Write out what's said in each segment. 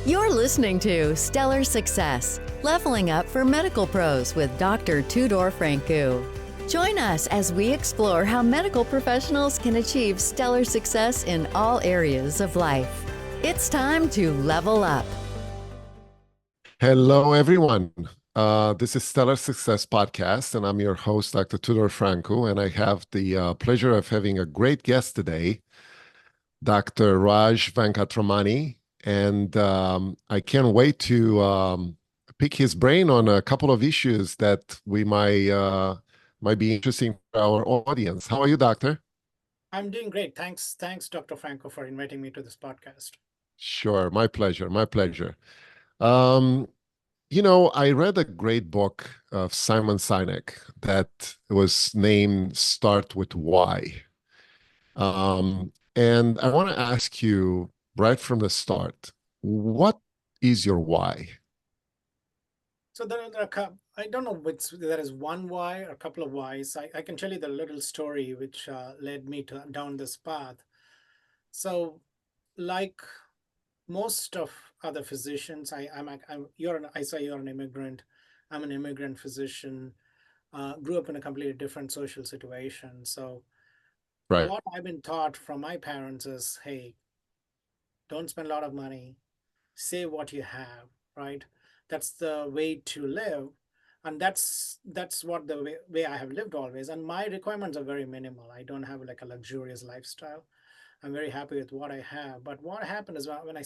You're listening to Stellar Success, Leveling Up for Medical Pros with Dr. Tudor Francu. Join us as we explore how medical professionals can achieve stellar success in all areas of life. It's time to level up. Hello, everyone. This is Stellar Success Podcast, and I'm your host, Dr. Tudor Francu, and I have the pleasure of having a great guest today, Dr. Raj Venkatramani, and I can't wait to pick his brain on a couple of issues that we might be interesting for our audience. How are you, Doctor? I'm doing great. Thanks, Dr. Franco, for inviting me to this podcast. Sure, my pleasure, my pleasure. I read a great book of Simon Sinek that was named Start with Why. And I want to ask you right from the start, what is your why? So I don't know which there is one why or a couple of whys. I can tell you the little story which led me down this path. So, like most of other physicians, I say you're an immigrant. I'm an immigrant physician. Grew up in a completely different social situation. So, Right, what I've been taught from my parents is, hey, don't spend a lot of money, save what you have, right? That's the way to live. And that's what the way I have lived always. And my requirements are very minimal. I don't have like a luxurious lifestyle. I'm very happy with what I have. But what happened is when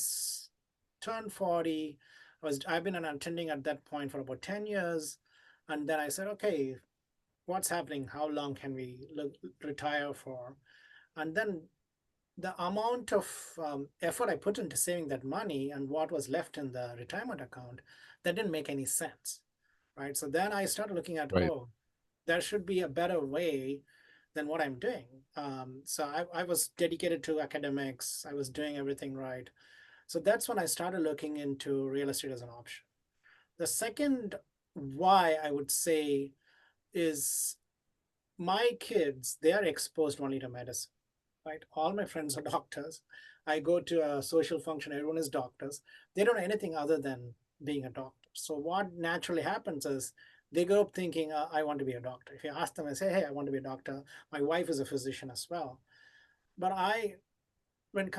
turned 40, I've been an attending at that point for about 10 years. And then I said, okay, what's happening? How long can we retire for? And then the amount of effort I put into saving that money and what was left in the retirement account, that didn't make any sense, right? So then I started looking at, right, oh, there should be a better way than what I'm doing. So I was dedicated to academics. I was doing everything right. So that's when I started looking into real estate as an option. The second why I would say is my kids, they are exposed only to medicine, right? All my friends are doctors. I go to a social function, everyone is doctors. They don't know anything other than being a doctor. So what naturally happens is they grow up thinking, I want to be a doctor. If you ask them and say, hey, I want to be a doctor, my wife is a physician as well. But when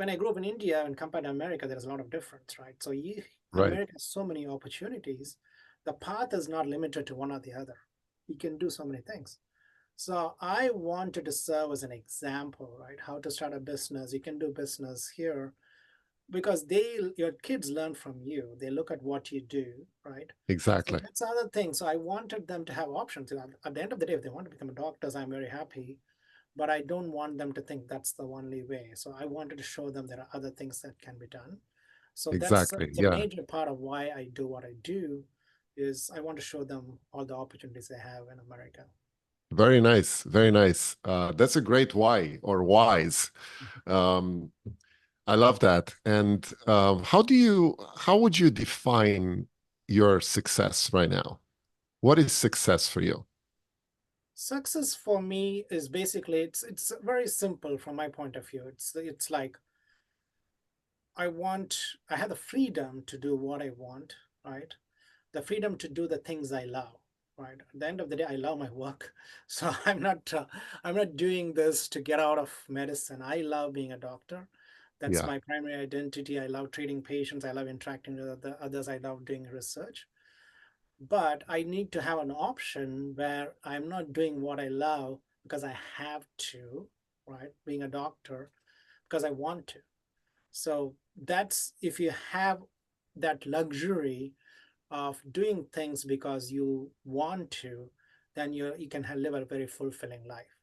I grew up in India and compared to America, there's a lot of difference, right? So right. America has so many opportunities. The path is not limited to one or the other. You can do so many things. So I wanted to serve as an example, right? How to start a business. You can do business here because your kids learn from you. They look at what you do, right? So Exactly. that's the other thing. So I wanted them to have options. At the end of the day, if they want to become doctors, I'm very happy. But I don't want them to think that's the only way. So I wanted to show them there are other things that can be done. So that's Exactly. it's a Yeah. major part of why I do what I do is I want to show them all the opportunities they have in America. Very nice. Very nice. That's a great why or whys. Um, I love that. And how would you define your success right now? What is success for you? Success for me is basically it's very simple from my point of view. It's like I have the freedom to do what I want, right? The freedom to do the things I love, right? At the end of the day, I love my work, so I'm not doing this to get out of medicine. I love being a doctor. That's Yeah, my primary identity. I love treating patients. I love interacting with others. I love doing research. But I need to have an option where I'm not doing what I love because I have to, right? Being a doctor because I want to. So that's if you have that luxury of doing things because you want to, then you can live a very fulfilling life,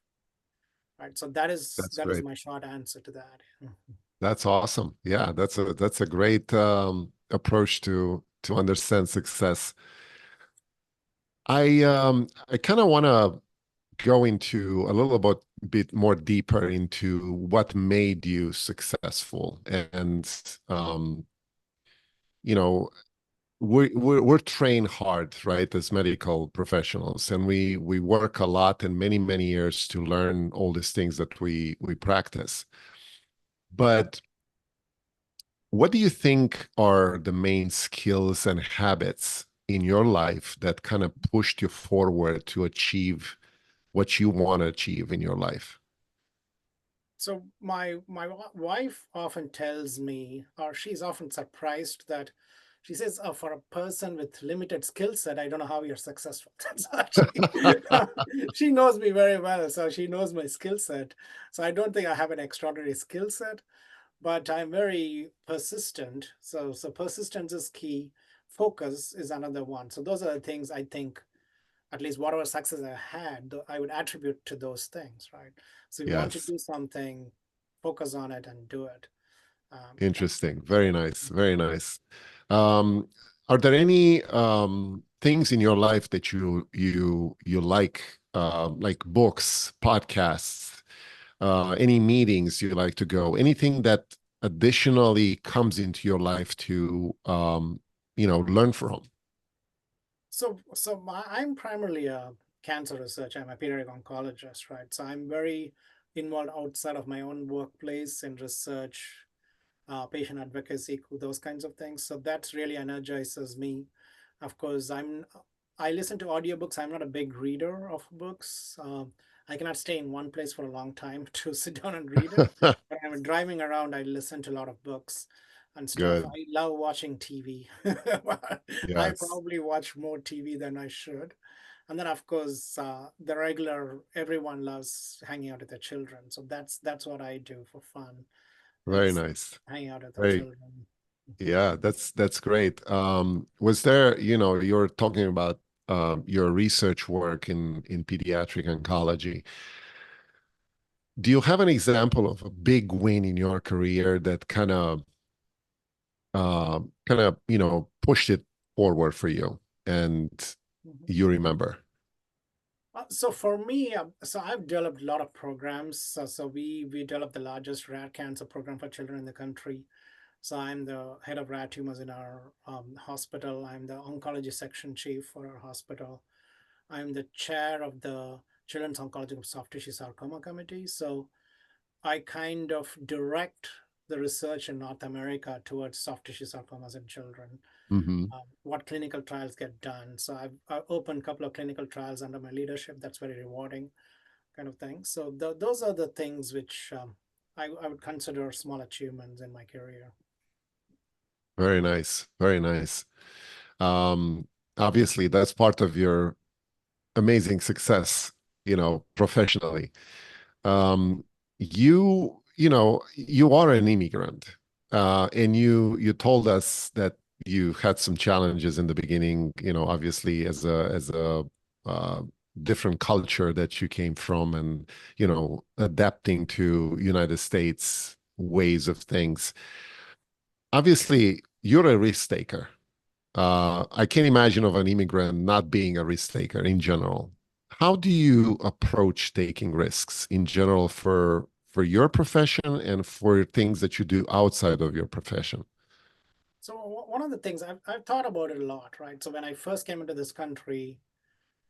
right? So that's that is great. my short answer to that. That's awesome. Yeah, that's a great approach to understand success. I kind of want to go into a little bit more deeper into what made you successful. And you know, we're trained hard, right, as medical professionals, and we work a lot and many years to learn all these things that we practice. But what do you think are the main skills and habits in your life that kind of pushed you forward to achieve what you want to achieve in your life? So my wife often tells me, or she's often surprised that she says, for a person with limited skill set, I don't know how you're successful. So actually, she knows me very well, so she knows my skill set. So I don't think I have an extraordinary skill set, but I'm very persistent. So persistence is key. Focus is another one. So those are the things I think, at least whatever success I had, I would attribute to those things, right? So if you want to Yes. do something, focus on it and do it. Yeah. Interesting. Very nice. Very nice. Um, are there any things in your life that you like books, podcasts, any meetings you like to go, anything that additionally comes into your life to learn from? I'm primarily a cancer researcher. I'm a pediatric oncologist, right? So I'm very involved outside of my own workplace in research, patient advocacy, those kinds of things. So that really energizes me. Of course, I listen to audiobooks. I'm not a big reader of books. I cannot stay in one place for a long time to sit down and read it. But I'm driving around, I listen to a lot of books and stuff. Good. I love watching TV. I Yes. probably watch more TV than I should. And then, of course, the regular everyone loves hanging out with their children. So that's what I do for fun, Very is nice. hanging out with the Very, children. yeah, that's great. Was there, you're talking about your research work in pediatric oncology. Do you have an example of a big win in your career that pushed it forward for you and Mhm. you remember? So for me, so I've developed a lot of programs. So we developed the largest rare cancer program for children in the country. So I'm the head of rare tumors in our hospital. I'm the oncology section chief for our hospital. I'm the chair of the Children's Oncology Group Soft Tissue Sarcoma Committee. So I kind of direct the research in North America towards soft tissue sarcomas in children, Hmm. what clinical trials get done. So I've opened a couple of clinical trials under my leadership. That's very rewarding, kind of thing. So those are the things which I would consider small achievements in my career. Very nice. Very nice. Um, Obviously, that's part of your amazing success, professionally. Um, you are an immigrant, and you told us that you had some challenges in the beginning, obviously as a uh, different culture that you came from, and adapting to United States ways of things. Obviously, you're a risk taker. I can't imagine of an immigrant not being a risk taker in general. How do you approach taking risks in general for your profession and for things that you do outside of your profession? So one of the things I've thought about it a lot, right? So when I first came into this country,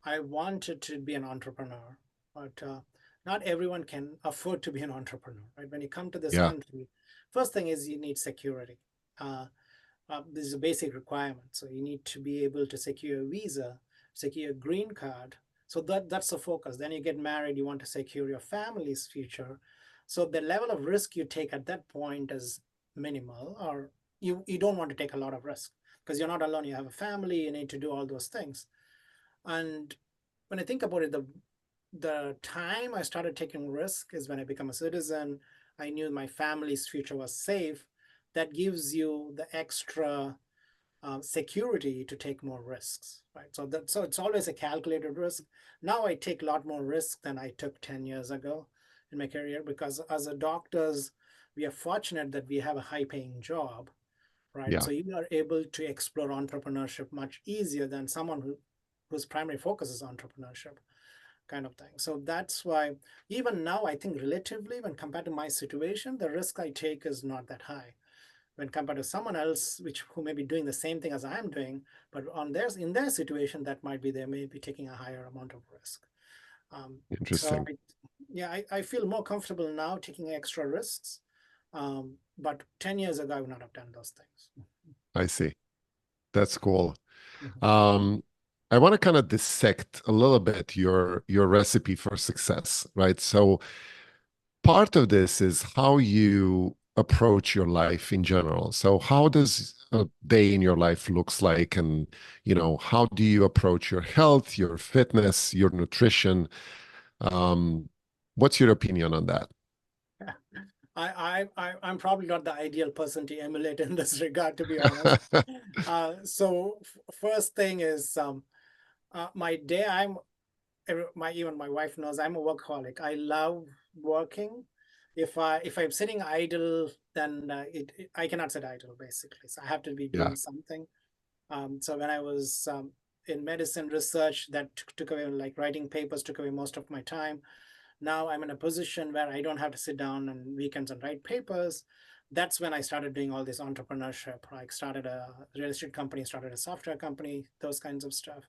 I wanted to be an entrepreneur, but not everyone can afford to be an entrepreneur, right? When you come to this Yeah, country, first thing is you need security. Uh, this is a basic requirement. So you need to be able to secure a visa, secure a green card. So that's the focus. Then you get married, you want to secure your family's future. So the level of risk you take at that point is minimal, or you don't want to take a lot of risk because you're not alone. You have a family, you need to do all those things. And when I think about it, the time I started taking risk is when I become a citizen. I knew my family's future was safe. That gives you the extra security to take more risks, right? So it's always a calculated risk. Now I take a lot more risk than I took 10 years ago in my career, because as a doctors, we are fortunate that we have a high paying job, right? yeah, So you are able to explore entrepreneurship much easier than someone whose primary focus is entrepreneurship, kind of thing. So that's why even now, I think relatively when compared to my situation, the risk I take is not that high when compared to someone else who may be doing the same thing as I'm doing, but in their situation, that might be they may be taking a higher amount of risk. Um, so interesting. I, yeah, I feel more comfortable now taking extra risks. But 10 years ago, I would not have done those things. I see. That's cool. Mhm. Um, I want to kind of dissect a little bit your recipe for success, right? So part of this is how you approach your life in general. So how does a day in your life looks like, and how do you approach your health, your fitness, your nutrition? Um, what's your opinion on that? I'm probably not the ideal person to emulate in this regard, to be honest. So first thing is my day. Even my wife knows I'm a workaholic. I love working. If I'm sitting idle, then I cannot sit idle basically. So I have to be Yeah, doing something. So when I was in medicine research, that took away, like writing papers took away most of my time. Now I'm in a position where I don't have to sit down on weekends and write papers. That's when I started doing all this entrepreneurship. I started a real estate company, started a software company, those kinds of stuff.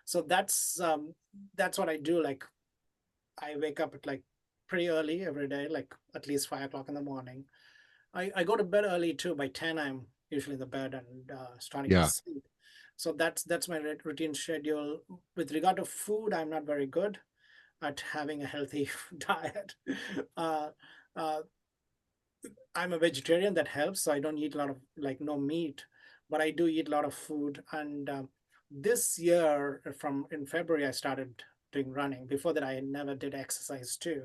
So that's what I do. Like I wake up at like pretty early every day, like at least 5 o'clock in the morning. I go to bed early too. By 10, I'm usually in the bed and starting to yeah. sleep. So that's my routine schedule. With regard to food, I'm not very good at having a healthy diet. Uh, uh, I'm a vegetarian, that helps. So I don't eat a lot of, like, no meat, but I do eat a lot of food. And this year, from in February, I started doing running. Before that, I never did exercise too.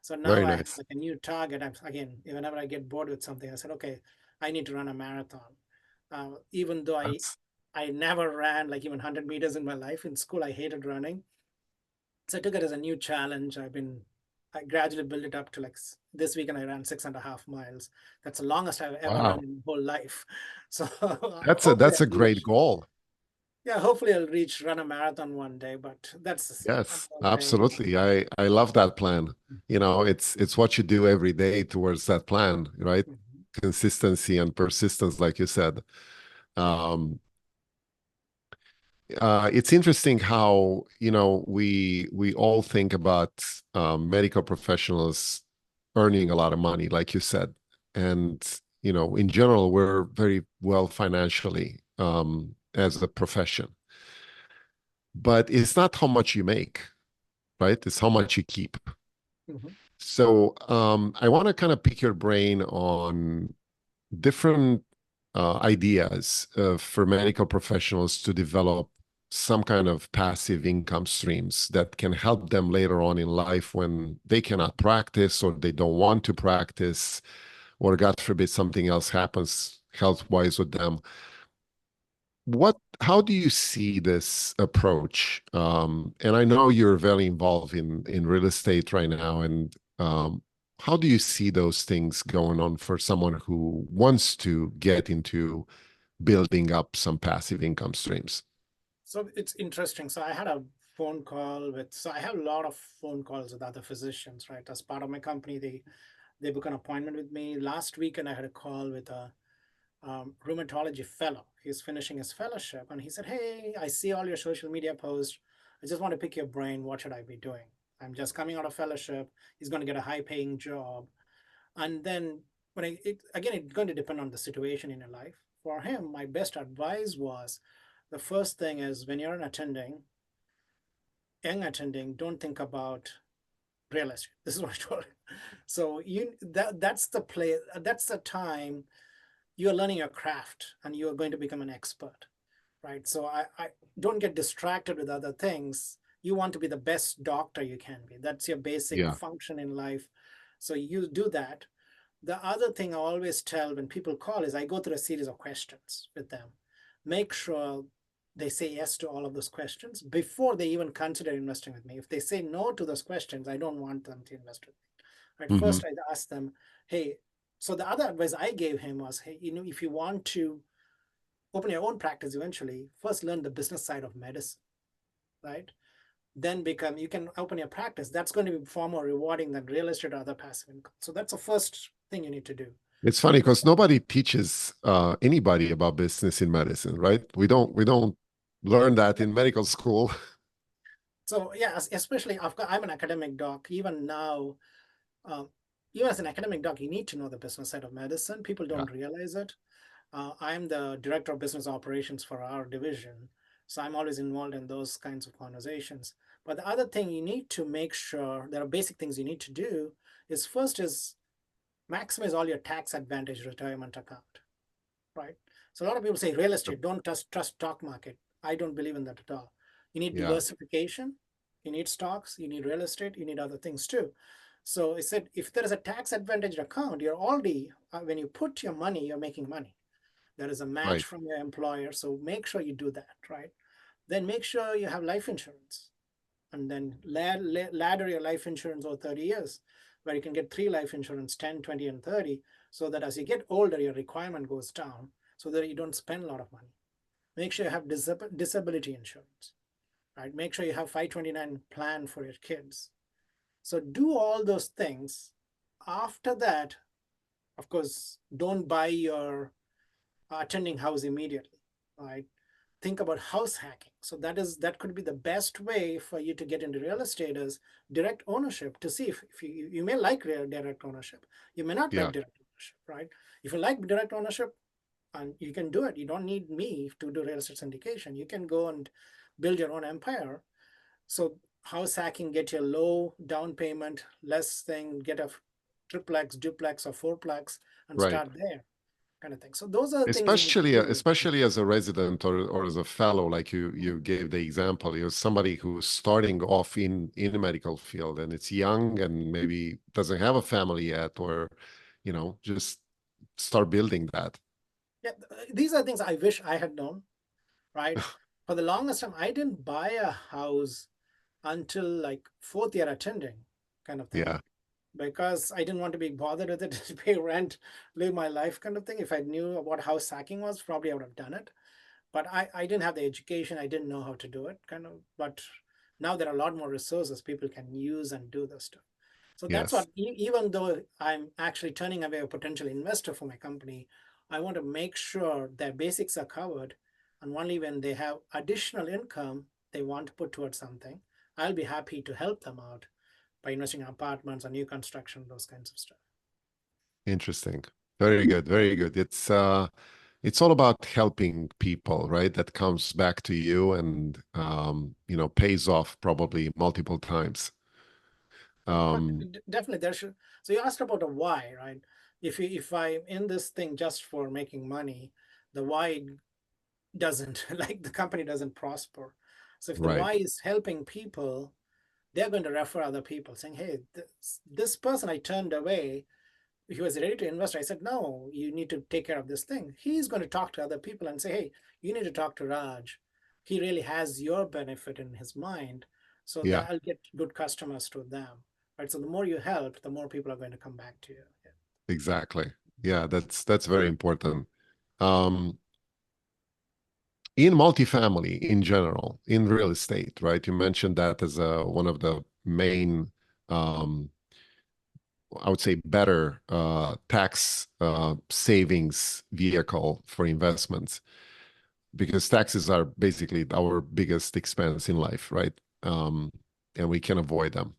So now Very I have nice. like a new target. I'm again, whenever I get bored with something, I said, okay, I need to run a marathon. Even though That's I never ran like even 100 meters in my life. In school, I hated running. So I took it as a new challenge. I gradually built it up to like this weekend I ran 6.5 miles. That's the longest I've ever run wow. in my whole life. So That's a hopefully that's a I'll great reach, goal. yeah, hopefully I'll reach run a marathon one day, but that's Yes, another thing. absolutely. I love that plan. It's what you do every day towards that plan, right? Mhm. Consistency and persistence, like you said. Yeah. Um, it's interesting how, we all think about medical professionals earning a lot of money, like you said. And, in general, we're very well financially as a profession. But it's not how much you make, right? It's how much you keep. Mhm. So I want to kind of pick your brain on different ideas for medical professionals to develop some kind of passive income streams that can help them later on in life when they cannot practice or they don't want to practice, or God forbid something else happens health-wise with them. How do you see this approach? And I know you're very involved in real estate right now, and how do you see those things going on for someone who wants to get into building up some passive income streams? So it's interesting. So I had a phone call with, so I have a lot of phone calls with other physicians, right? As part of my company, they book an appointment with me. Last weekend, I had a call with a rheumatology fellow. He's finishing his fellowship, and he said, "Hey, I see all your social media posts. I just want to pick your brain. What should I be doing? I'm just coming out of fellowship. He's going to get a high-paying job, and then again, it's going to depend on the situation in your life. For him, my best advice was, the first thing is when you're an young attending, don't think about real estate. This is what I told him. So that's the play. That's the time you're learning your craft and you're going to become an expert, right? So I don't get distracted with other things. You want to be the best doctor you can be. That's your basic Yeah. function in life. So you do that. The other thing I always tell when people call is I go through a series of questions with them. Make sure they say yes to all of those questions before they even consider investing with me. If they say no to those questions, I don't want them to invest with me. Right? Hmm. First, I ask them, hey, so the other advice I gave him was, hey, if you want to open your own practice eventually, first learn the business side of medicine, right? Then you can open your practice. That's going to be far more rewarding than real estate or other passive income. So that's the first thing you need to do. It's funny because nobody teaches anybody about business in medicine, right? We don't learn that in medical school. So yeah, especially I'm an academic doc. Even now, um, even as an academic doc, you need to know the business side of medicine. People Yeah, don't realize it. I'm the director of business operations for our division. So I'm always involved in those kinds of conversations. But the other thing you need to make sure, there are basic things you need to do, is first is maximize all your tax advantage retirement account, right? So a lot of people say real estate, don't trust stock market. I don't believe in that at all. You need yeah, diversification, you need stocks, you need real estate, you need other things too. So I said, if there is a tax advantage account, you're already, when you put your money, you're making money. There is a match right, from your employer. So make sure you do that, right? Then make sure you have life insurance, and then ladder your life insurance over 30 years, where you can get 3 life insurance, 10, 20, and 30, so that as you get older, your requirement goes down so that you don't spend a lot of money. Make sure you have disability insurance, right? Make sure you have 529 plan for your kids. So do all those things. After that, of course, don't buy your attending house immediately, right? Think about house hacking. So that could be the best way for you to get into real estate is direct ownership, to see if you may like direct ownership. You may not like yeah, direct ownership, right? If you like direct ownership, and you can do it. You don't need me to do real estate syndication. You can go and build your own empire. So house hacking, get your low down payment, less thing, get a triplex, duplex, or fourplex, and right. start there, kind of thing. So those are the things you need to Especially, do. especially as a resident or as a fellow, like you gave the example, you're somebody who's starting off in the medical field and it's young and maybe doesn't have a family yet, or just start building that. Yeah, these are things I wish I had known, right? For the longest time, I didn't buy a house until like fourth year attending, kind of thing, Yeah, because I didn't want to be bothered with it, to pay rent, live my life, kind of thing. If I knew what house hacking was, probably I would have done it. But I didn't have the education. I didn't know how to do it, kind of. But now there are a lot more resources people can use and do this stuff. So that's yes, what, even though I'm actually turning away a potential investor for my company, I want to make sure their basics are covered. And only when they have additional income they want to put towards something, I'll be happy to help them out by investing in apartments or new construction, those kinds of stuff. interesting. Very good, very good. It's all about helping people, right? That comes back to you and pays off probably multiple times. But Um, definitely there should. So you asked about a why, right? If I'm in this thing just for making money, the why doesn't like the company doesn't prosper. So if the right. why is helping people, they're going to refer other people saying, hey, this person I turned away, he was ready to invest. I said, no, you need to take care of this thing. He's going to talk to other people and say, hey, you need to talk to Raj. He really has your benefit in his mind. So Yeah, that I'll get good customers to them. Right. So the more you help, the more people are going to come back to you. Yeah. exactly. Yeah, that's very important. Um, in multifamily in general, in real estate, right? You mentioned that as one of the main, um, I would say, better tax savings vehicle for investments, because taxes are basically our biggest expense in life, right? Um, and we can avoid them.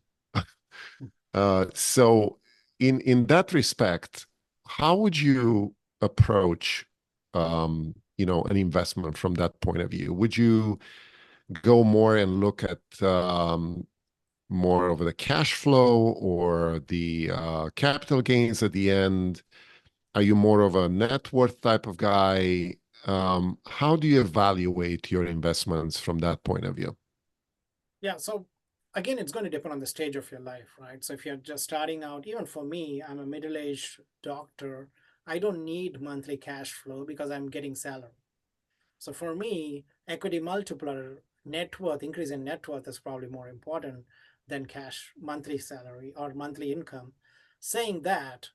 So in that respect, how would you approach an investment from that point of view? Would you go more and look at more of the cash flow or the capital gains at the end? Are you more of a net worth type of guy? How do you evaluate your investments from that point of view? Yeah. So again, it's going to depend on the stage of your life, right? So if you're just starting out, even for me, I'm a middle-aged doctor. I don't need monthly cash flow because I'm getting salary. So for me, equity multiplier, net worth, increase in net worth is probably more important than cash monthly salary or monthly income. Saying that,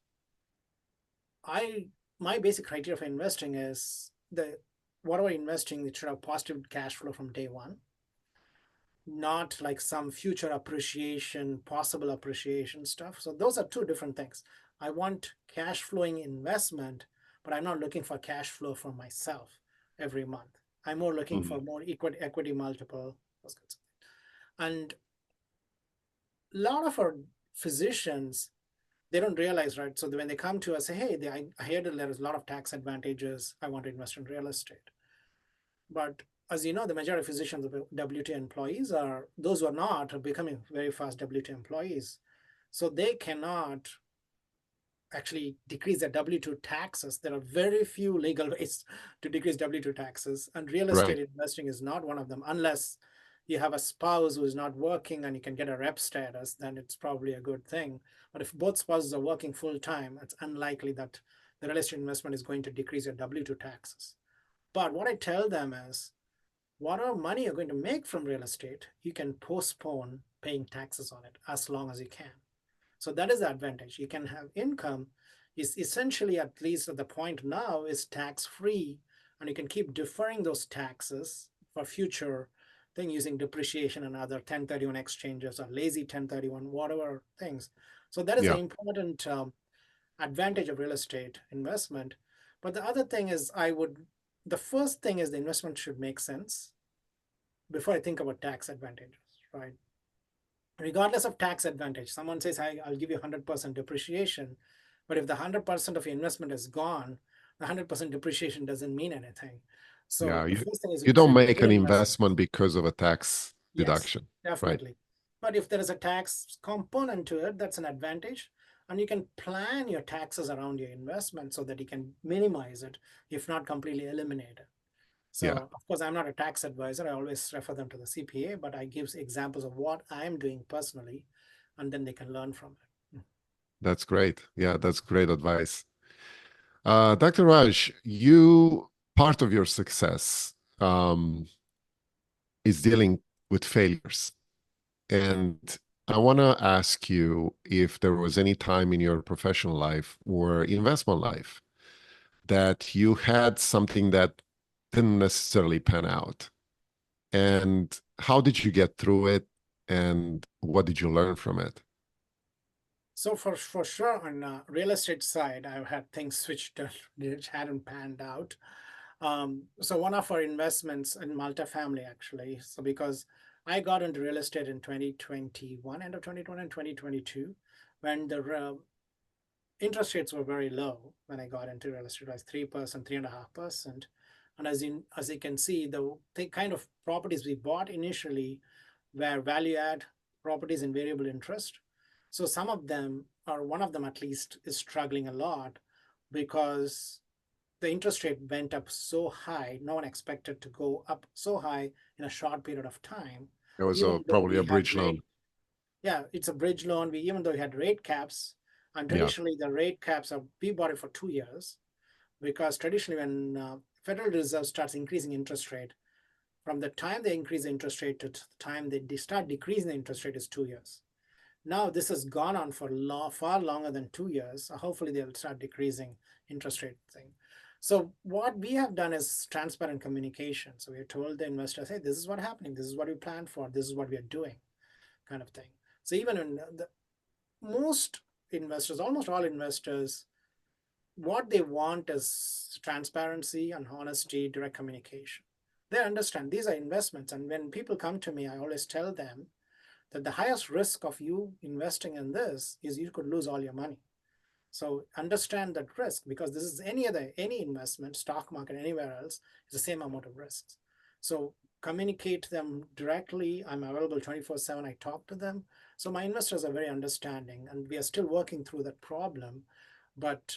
I my basic criteria for investing is the whatever investing, it should have positive cash flow from day one, not like some future appreciation, possible appreciation stuff. So those are two different things. I want cash flowing investment, but I'm not looking for cash flow for myself every month. I'm more looking for Mhm. more equity multiple, those kinds of things. And a lot of our physicians, they don't realize, right? So when they come to us, say, hey, I hear that there is a lot of tax advantages. I want to invest in real estate. But as you know, the majority of physicians of W2 employees are those who are not are becoming very fast W2 employees. So they cannot actually decrease their W2 taxes. There are very few legal ways to decrease W2 taxes, and real estate Right. investing is not one of them. Unless you have a spouse who is not working and you can get a rep status, then it's probably a good thing. But if both spouses are working full time, it's unlikely that the real estate investment is going to decrease your W2 taxes. But what I tell them is, whatever money you're going to make from real estate, you can postpone paying taxes on it as long as you can. So that is the advantage. You can have income is essentially, at least at the point now, is tax free, and you can keep deferring those taxes for future thing using depreciation and other 1031 exchanges or lazy 1031, whatever things. So that is an Yeah. important advantage of real estate investment. But the other thing is, the first thing is the investment should make sense before I think about tax advantages, right? Regardless of tax advantage, someone says, I'll give you 100% depreciation, but if the 100% of your investment is gone, the 100% depreciation doesn't mean anything. Yeah. So the first thing is You it don't should be make good an investment. investment because of a tax Yes, deduction, right? definitely. But if there is a tax component to it, that's an advantage. And you can plan your taxes around your investment so that you can minimize it, if not completely eliminate it. Yeah. So of course, I'm not a tax advisor. I always refer them to the CPA, but I give examples of what I'm doing personally, and then they can learn from it. That's great. Yeah, that's great advice. Dr. Raj, part of your success is dealing with failures. And I want to ask you if there was any time in your professional life or investment life that you had something that didn't necessarily pan out. And how did you get through it? And what did you learn from it? So for sure on real estate side, I've had things which hadn't panned out. So one of our investments in multifamily actually. So because I got into real estate in 2021, end of 2020 and 2022, when the interest rates were very low when I got into real estate, was 3%, 3.5%. And as you can see, the kind of properties we bought initially were value add properties in variable interest. So some of them, or one of them at least, is struggling a lot because the interest rate went up so high. No one expected to go up so high in a short period of time. It was Even though probably we a had bridge loan. yeah, it's a bridge loan. Even though we had rate caps, and Yeah. traditionally the rate caps are, we bought it for 2 years because traditionally when Federal Reserve starts increasing interest rate, from the time they increase the interest rate to the time they start decreasing the interest rate is 2 years. Now this has gone on for far longer than 2 years. So hopefully they'll start decreasing interest rate thing. So what we have done is transparent communication. So we have told the investors, hey, this is what happening. This is what we planned for. This is what we are doing, kind of thing. So even in most investors, almost all investors, what they want is transparency and honesty, direct communication. They understand these are investments. And when people come to me, I always tell them that the highest risk of you investing in this is you could lose all your money. So understand that risk, because this is any investment, stock market, anywhere else, is the same amount of risks. So communicate them directly. I'm available 24/7. I talk to them. So my investors are very understanding, and we are still working through that problem. But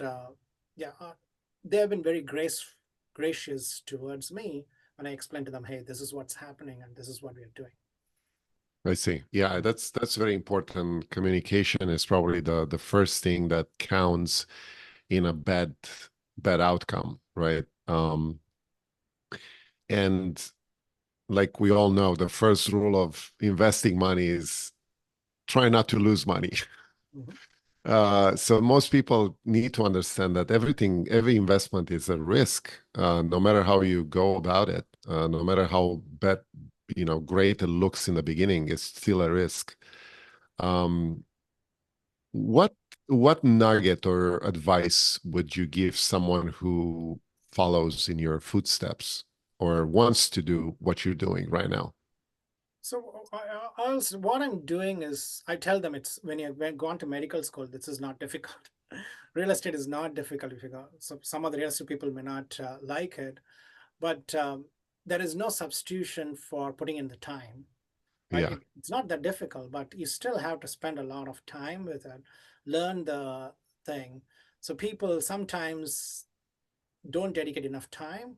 they have been very gracious towards me when I explain to them, hey, this is what's happening and this is what we are doing. I see. Yeah, that's very important. Communication is probably the first thing that counts in a bad outcome, right? And like we all know, the first rule of investing money is try not to lose money. Mhm. So most people need to understand that every investment is a risk, no matter how you go about it, no matter how great it looks in the beginning, it's still a risk. Um, what what nugget or advice would you give someone who follows in your footsteps or wants to do what you're doing right now? So also what I'm doing is I tell them it's when you've gone to medical school, this is not difficult. Real estate is not difficult if you go. So some of the real estate people may not like it, but there is no substitution for putting in the time, right? Yeah, It's not that difficult, but you still have to spend a lot of time with it, learn the thing. So people sometimes don't dedicate enough time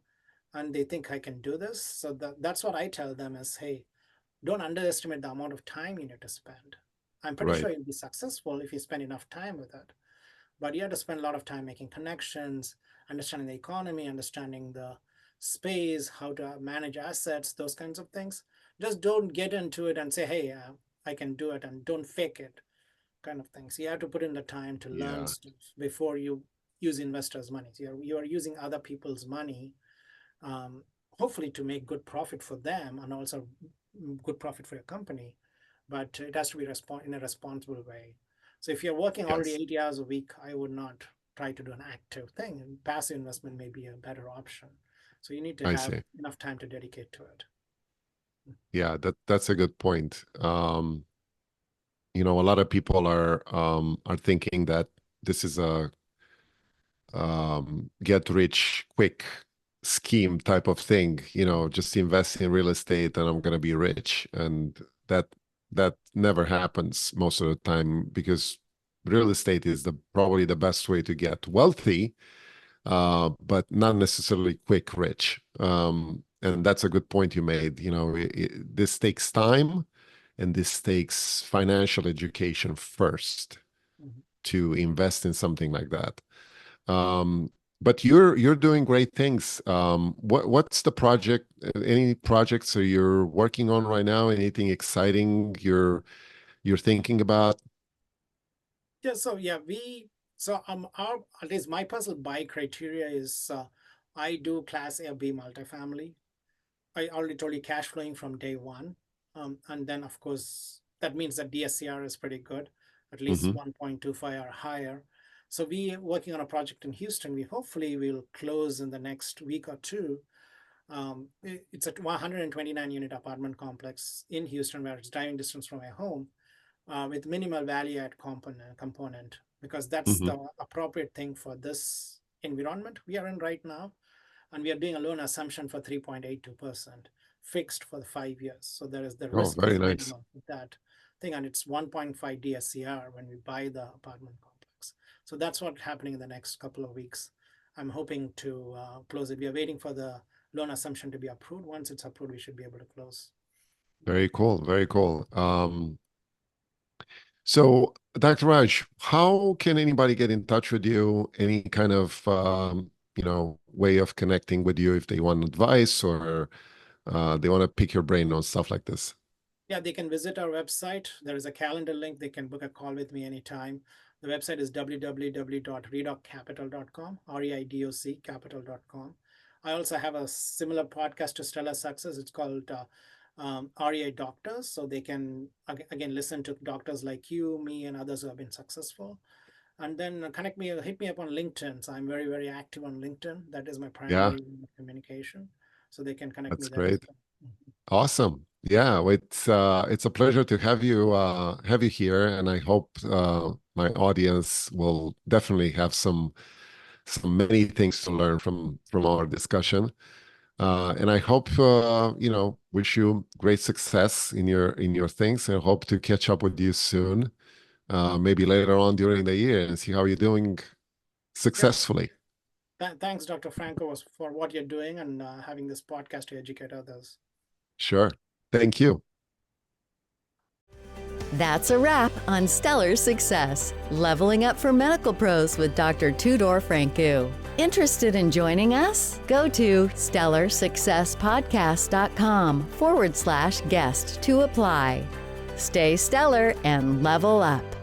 and they think I can do this. So that's what I tell them is, hey, don't underestimate the amount of time you need to spend. I'm pretty right. sure you'll be successful if you spend enough time with it. But you have to spend a lot of time making connections, understanding the economy, understanding the space, how to manage assets, those kinds of things. Just don't get into it and say, hey, I can do it, and don't fake it, kind of things. You have to put in the time to learn Yeah, stuff before you use investors' money. So you're using other people's money, um, hopefully to make good profit for them and also good profit for your company, but it has to be in a responsible way. So if you're working already yes, 80 hours a week, I would not try to do an active thing, and passive investment may be a better option. So you need to I have see. enough time to dedicate to it. Yeah, that's a good point. A lot of people are thinking that this is a get rich quick scheme type of thing, just invest in real estate and I'm going to be rich. And that that never happens most of the time because real estate is probably the best way to get wealthy, but not necessarily quick rich. And that's a good point you made. This takes time and this takes financial education first Mhm. to invest in something like that. But you're doing great things. What's the project? Any projects that you're working on right now? Anything exciting you're thinking about? Yeah, so yeah, our at least my personal buy criteria is I do class A or B multifamily. I already told you cash flowing from day one. And then, of course, that means that DSCR is pretty good, at least Hmm. 1.25 or higher. So we are working on a project in Houston. We hopefully will close in the next week or two. It's a 129 unit apartment complex in Houston where it's driving distance from my home, with minimal value add component, because that's Hmm. the appropriate thing for this environment we are in right now. And we are doing a loan assumption for 3.82% fixed for the 5 years. So the Oh, risk very is nice. minimum with that thing, and it's 1.5 DSCR when we buy the apartment complex. So that's what's happening in the next couple of weeks. I'm hoping to close it. We are waiting for the loan assumption to be approved. Once it's approved, we should be able to close. Very cool. Very cool. So, Dr. Raj, how can anybody get in touch with you? Any kind of way of connecting with you if they want advice or they want to pick your brain on stuff like this? Yeah, they can visit our website. There is a calendar link. They can book a call with me anytime. The website is www.redoccapital.com, REIDOC capital.com. I also have a similar podcast to Stellar Success. It's called REI Doctors. So they can, again, listen to doctors like you, me, and others who have been successful. And then hit me up on LinkedIn. So I'm very, very active on LinkedIn. That is my Yeah, primary communication. So they can connect me that's there as great. well. Mhm. Awesome. Yeah, well, it's a pleasure to have you here, and I hope my audience will definitely have some many things to learn from our discussion. And I hope wish you great success in your things, and hope to catch up with you soon, maybe later on during the year, and see how you're doing Yeah. successfully. Thanks, Dr. Franco, for what you're doing and having this podcast to educate others. Sure. Thank you. That's a wrap on Stellar Success, Leveling Up for Medical Pros with Dr. Tudor Francu. Interested in joining us? Go to stellarsuccesspodcast.com/guest to apply. Stay stellar and level up.